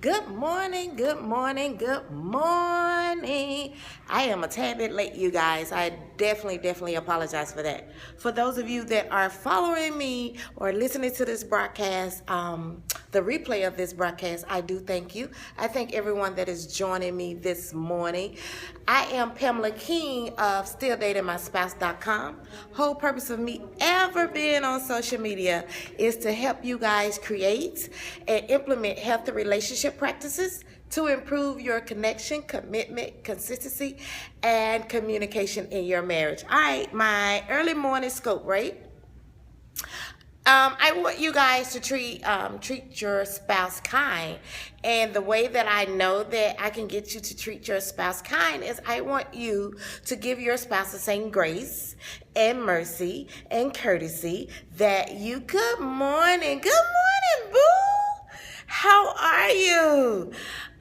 Good morning, good morning, good morning. I am a tad bit late, you guys. I definitely apologize for that. For those of you that are following me or listening to this broadcast, the replay of this broadcast, I do thank you. I thank everyone that is joining me this morning. I am Pamela King of StillDatingMySpouse.com. Whole purpose of me ever being on social media is to help you guys create and implement healthy relationship practices to improve your connection, commitment, consistency, and communication in your marriage. All right, my early morning scope, right? I want you guys to treat your spouse kind, and the way that I know that I can get you to treat your spouse kind is I want you to give your spouse the same grace and mercy and courtesy that you. Good morning, boo. How are you?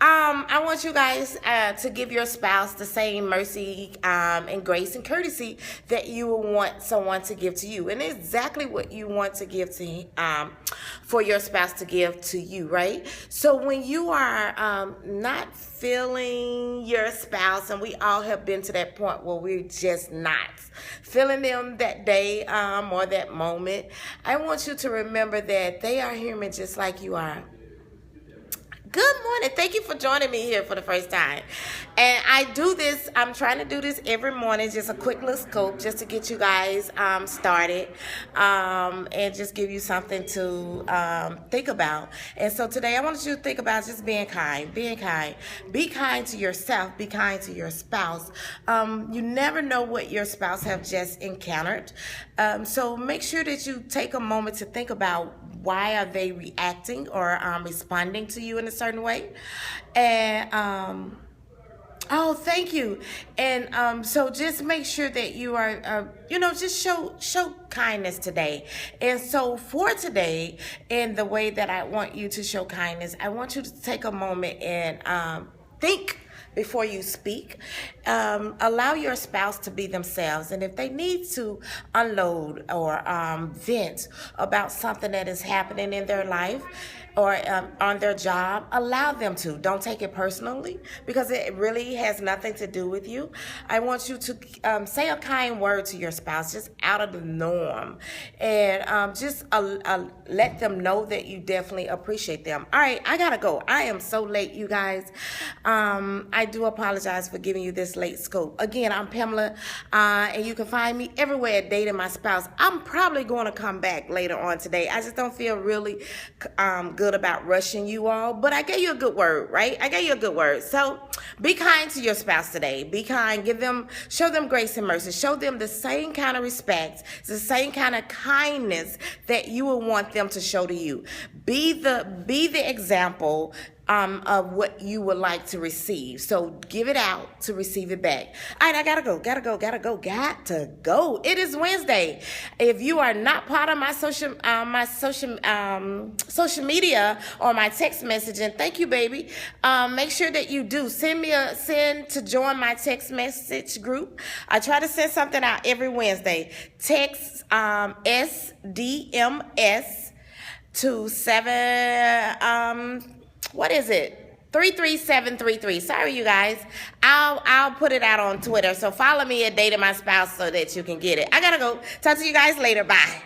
I want you guys to give your spouse the same mercy and grace and courtesy that you will want someone to give to you, and exactly what you want to give to for your spouse to give to you, right? So when you are not feeling your spouse, and we all have been to that point where we're just not feeling them that day or that moment, I want you to remember that they are human just like you are. Good morning. Thank you for joining me here for the first time. And I'm trying to do this every morning, just a quick little scope just to get you guys started and just give you something to think about. And so today I want you to think about just being kind. Be kind to yourself. Be kind to your spouse. You never know what your spouse have just encountered. So make sure that you take a moment to think about why are they reacting or responding to you in a certain way. And oh, thank you. And so just make sure that you are just show kindness today. And so for today, in the way that I want you to show kindness, I want you to take a moment and think before you speak. Allow your spouse to be themselves, and if they need to unload or vent about something that is happening in their life or on their job, allow them to. Don't take it personally, because it really has nothing to do with you. I want you to say a kind word to your spouse, just out of the norm, and just let them know that you definitely appreciate them. All right, I gotta go. I am so late, you guys. I do apologize for giving you this late scope. Again, I'm Pamela, and you can find me everywhere at Dating My Spouse. I'm probably going to come back later on today. I just don't feel really good about rushing you all, but I gave you a good word, right? I gave you a good word. So be kind to your spouse today. Be kind. Show them grace and mercy. Show them the same kind of respect, the same kind of kindness that you would want them to show to you. Be the example of what you would like to receive. So give it out to receive it back. All right, I gotta go. It is Wednesday. If you are not part of my social media or my text messaging, thank you, baby. Make sure that you do send to join my text message group. I try to send something out every Wednesday. Text SDMS to 33733. Sorry, you guys. I'll put it out on Twitter. So follow me at Dating My Spouse so that you can get it. I gotta go. Talk to you guys later. Bye.